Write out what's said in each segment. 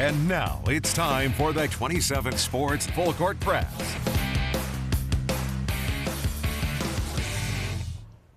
And now it's time for the 27 Sports Full Court Press.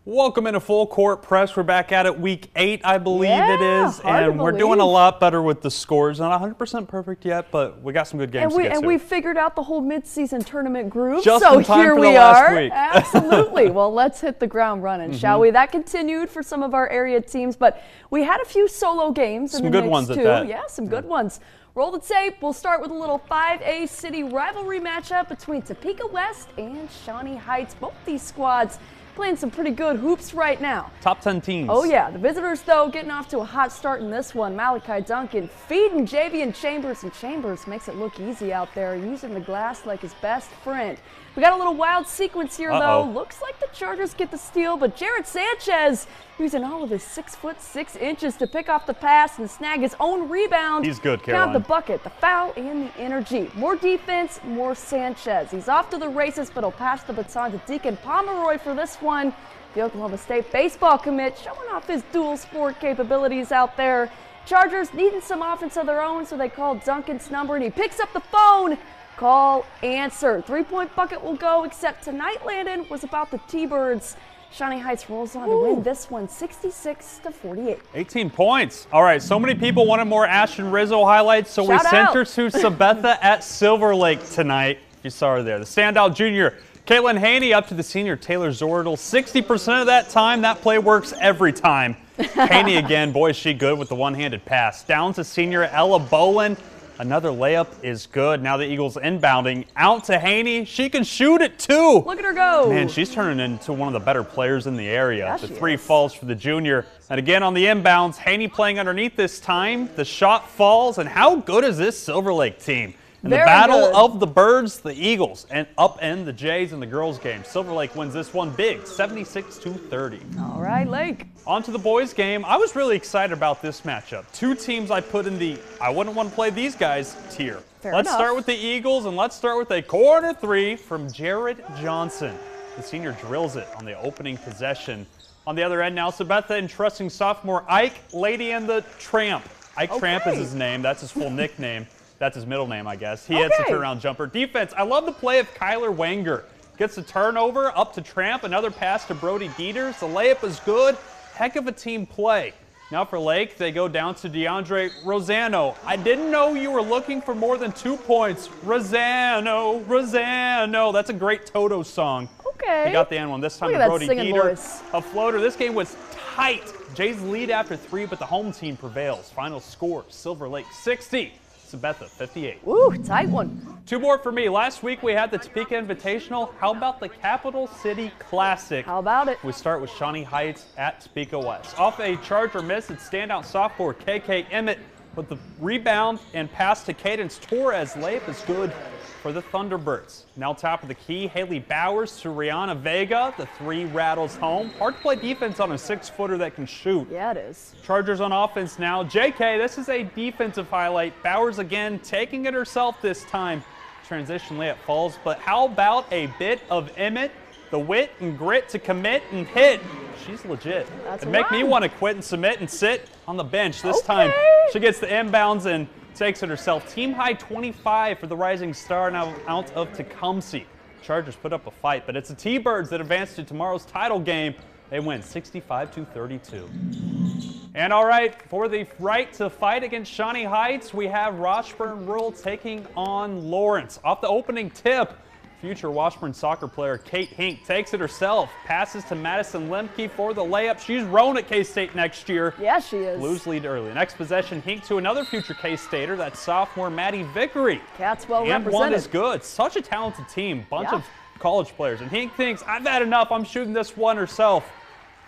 Welcome into Full Court Press. We're back at it week 8, I believe it is. And we're doing a lot better with the scores. Not 100% perfect yet, but we got some good games to get to. And we figured out the whole midseason tournament groove. Just so in time here for we the last are. week. Absolutely. Well, let's hit the ground running, shall we? That continued for some of our area teams, but we had a few solo games in the good mix ones too. at that. Yeah, some good ones. Roll the tape. We'll start with a little 5A city rivalry matchup between Topeka West and Shawnee Heights. Both these squads playing some pretty good hoops right now. Top 10 teams. Oh yeah, the visitors though getting off to a hot start in this one. Malachi Duncan feeding Javian Chambers, and Chambers makes it look easy out there, using the glass like his best friend. We got a little wild sequence here though. Looks like the Chargers get the steal, but Jared Sanchez using all of his 6'6" to pick off the pass and snag his own rebound. He's good, Caroline. Count the bucket, the foul, and the energy. More defense, more Sanchez. He's off to the races, but he'll pass the baton to Deacon Pomeroy for this one. The Oklahoma State baseball commit showing off his dual sport capabilities out there. Chargers needing some offense of their own, so they call Duncan's number, and he picks up the phone. Call answered. 3-point bucket will go, except tonight, Landon, was about the T-Birds. Shawnee Heights rolls on to win this one 66-48. 18 points. All right, so many people wanted more Ashton Rizzo highlights, so we sent her to Sabetha at Silver Lake tonight. You saw her there. The standout junior, Caitlin Haney, up to the senior Taylor Zordel. 60% of that time, that play works every time. Haney again, boy, is she good with the one-handed pass. Down to senior Ella Bolin. Another layup is good. Now the Eagles inbounding out to Haney. She can shoot it too. Look at her go. Man, she's turning into one of the better players in the area. Yeah, the three falls for the junior. And again on the inbounds, Haney playing underneath this time. The shot falls. And how good is this Silver Lake team? In the battle of the Birds, the Eagles, and upend the Jays in the girls' game. Silver Lake wins this one big, 76-30. All right, Lake. On to the boys' game. I was really excited about this matchup. Two teams I put in the I wouldn't want to play these guys tier. Let's start with the Eagles, and let's start with a corner three from Jared Johnson. The senior drills it on the opening possession. On the other end now, Sabetha entrusting sophomore Ike, Lady and the Tramp. Ike Tramp is his name. That's his full nickname. That's his middle name, I guess. He hits the turnaround jumper. Defense, I love the play of Kyler Wenger. Gets the turnover up to Tramp. Another pass to Brody Dieters. The layup is good. Heck of a team play. Now for Lake, they go down to DeAndre Rosano. I didn't know you were looking for more than 2 points. Rosano, Rosano. That's a great Toto song. Okay. He got the end one. This time to Brody Dieter. A floater. This game was tight. Jays lead after 3, but the home team prevails. Final score, Silver Lake 60. Sabetha 58. Ooh, tight one. 2 more for me. Last week we had the Topeka Invitational. How about the Capital City Classic? How about it? We start with Shawnee Heights at Topeka West. Off a Charger miss, it's standout sophomore KK Emmett with the rebound and pass to Cadence Torres. Layup is good for the Thunderbirds. Now top of the key, Haley Bowers to Rihanna Vega. The 3 rattles home. Hard to play defense on a 6-footer that can shoot. Yeah, it is. Chargers on offense now. JK, this is a defensive highlight. Bowers again taking it herself this time. Transition layup falls, but how about a bit of Emmett? The wit and grit to commit and hit. She's legit. It'd make me want to quit and submit and sit on the bench this time. She gets the inbounds and takes it herself. Team high 25 for the Rising Star, now out of Tecumseh. Chargers put up a fight, but it's the T-Birds that advance to tomorrow's title game. They win 65-32. And all right, for the right to fight against Shawnee Heights, we have Washburn Rural taking on Lawrence. Off the opening tip, future Washburn soccer player Kate Hink takes it herself, passes to Madison Lemke for the layup. She's rowing at K-State next year. Yeah, she is. Blues lead early. Next possession, Hink to another future K-Stater. That's sophomore Maddie Vickery. Cats well and represented. one is good. Such a talented team. Bunch of college players. And Hink thinks, I've had enough. I'm shooting this one herself.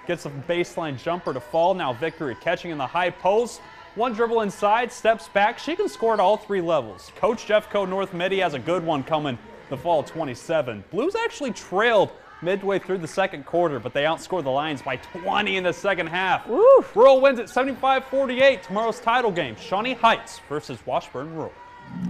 Gets a baseline jumper to fall. Now Vickery catching in the high post. One dribble inside, steps back. She can score at all 3 levels. Coach Jeffco North Midi has a good one coming the fall 27. Blues actually trailed midway through the second quarter, but they outscored the Lions by 20 in the second half. Woo. Rural wins at 75-48. Tomorrow's title game, Shawnee Heights versus Washburn Rural.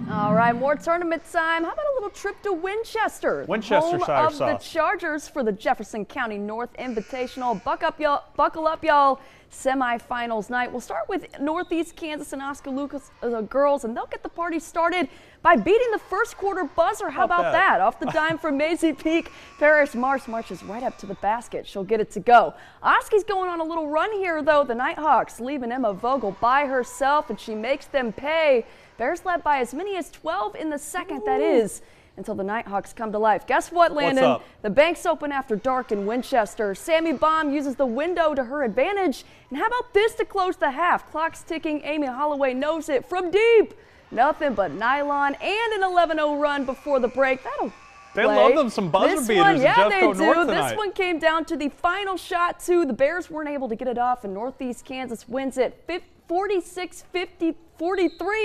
All right, more tournament time. How about a little trip to Winchester? Winchester home of the Chargers for the Jefferson County North Invitational. Buckle up, y'all. Semifinals night. We'll start with Northeast Kansas and Oskaloosa girls, and they'll get the party started by beating the first quarter buzzer. How about that? Off the dime from Maisie Peak, Paris Marsh marches right up to the basket. She'll get it to go. Oski's going on a little run here, though. The Nighthawks leaving Emma Vogel by herself, and she makes them pay. Bears led by as many as 12 in the second, that is, until the Nighthawks come to life. Guess what, Landon? What's up? The banks open after dark in Winchester. Sammy Baum uses the window to her advantage. And how about this to close the half? Clock's ticking. Amy Holloway knows it from deep. Nothing but nylon and an 11-0 run before the break. That'll They love them some buzzer beaters. Yeah, they do. North This one came down to the final shot, too. The Bears weren't able to get it off, and Northeast Kansas wins it 46-43.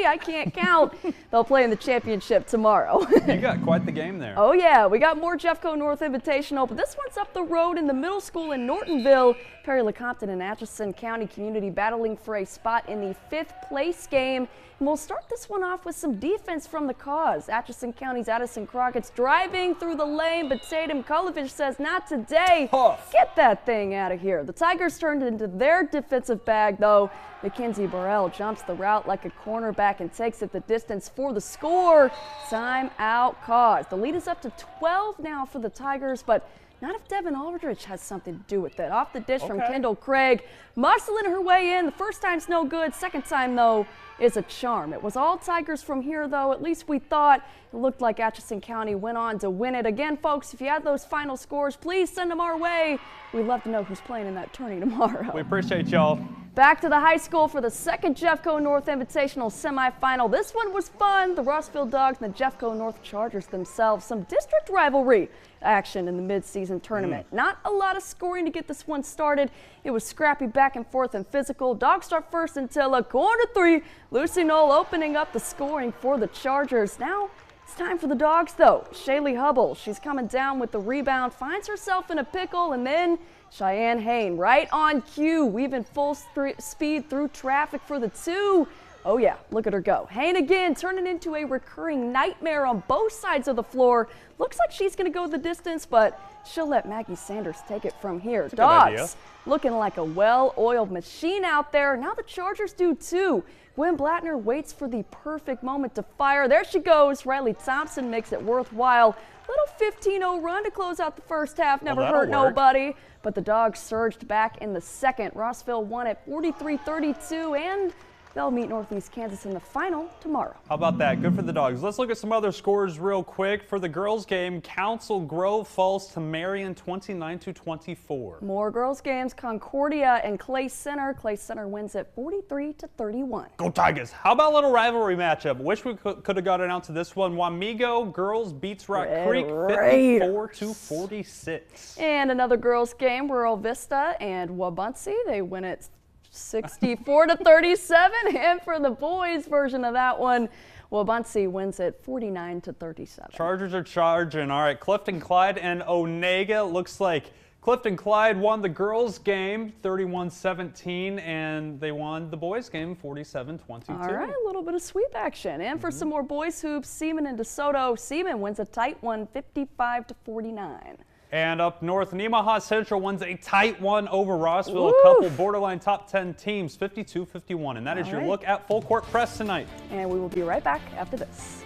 I can't count. They'll play in the championship tomorrow. You got quite the game there. Oh, yeah. We got more Jeffco North Invitational, but this one's up the road in the middle school in Nortonville. Perry LeCompton and Atchison County Community battling for a spot in the 5th place game. And we'll start this one off with some defense from the cause. Atchison County's Addison Crockett's driving through the lane, but Tatum Kulovich says, not today. Get that thing out of here. The Tigers turned it into their defensive bag, though. Mackenzie Burrell jumps the route like a cornerback and takes it the distance for the score. Timeout cause. The lead is up to 12 now for the Tigers, but not if Devin Aldridge has something to do with it. Off the dish from Kendall Craig, muscling her way in. The first time's no good. Second time, though, is a charm. It was all Tigers from here, though. At least we thought. It looked like Atchison County went on to win it. Again, folks, if you had those final scores, please send them our way. We'd love to know who's playing in that tourney tomorrow. We appreciate y'all. Back to the high school for the second Jeffco North Invitational semifinal. This one was fun. The Rossville Dogs and the Jeffco North Chargers themselves. Some district rivalry action in the mid-season tournament. Not a lot of scoring to get this one started. It was scrappy back and forth and physical. Dogs start first until a corner three. Lucy Knoll opening up the scoring for the Chargers. Now it's time for the Dogs, though. Shaylee Hubble, she's coming down with the rebound, finds herself in a pickle, and then Cheyenne Hain right on cue, weaving full speed through traffic for the two. Oh yeah, look at her go. Hain again, turning into a recurring nightmare on both sides of the floor. Looks like she's going to go the distance, but she'll let Maggie Sanders take it from here. Dogs looking like a well-oiled machine out there. Now the Chargers do too. Gwen Blattner waits for the perfect moment to fire. There she goes. Riley Thompson makes it worthwhile. Little 15-0 run to close out the first half. Never hurt nobody. But the Dogs surged back in the second. Rossville won at 43-32, and they'll meet Northeast Kansas in the final tomorrow. How about that? Good for the Dogs. Let's look at some other scores real quick. For the girls' game, Council Grove falls to Marion 29-24. More girls' games, Concordia and Clay Center. Clay Center wins at 43-31. Go Tigers. How about a little rivalry matchup? Wish we could have gotten out to this one. Wamego girls beats Rock Creek 54-46. And another girls' game, Rural Vista and Wabaunsee. They win it 64-37, and for the boys version of that one, Wabaunsee wins it 49-37. Chargers are charging. All right, Clifton Clyde and Onega. Looks like Clifton Clyde won the girls' game 31-17, and they won the boys' game 47-22. All right, a little bit of sweep action. And for some more boys hoops, Seaman and DeSoto. Seaman wins a tight one 55-49. And up north, Nemaha Central wins a tight one over Rossville. A couple borderline top 10 teams, 52-51. And that is your look at Full Court Press tonight. And we will be right back after this.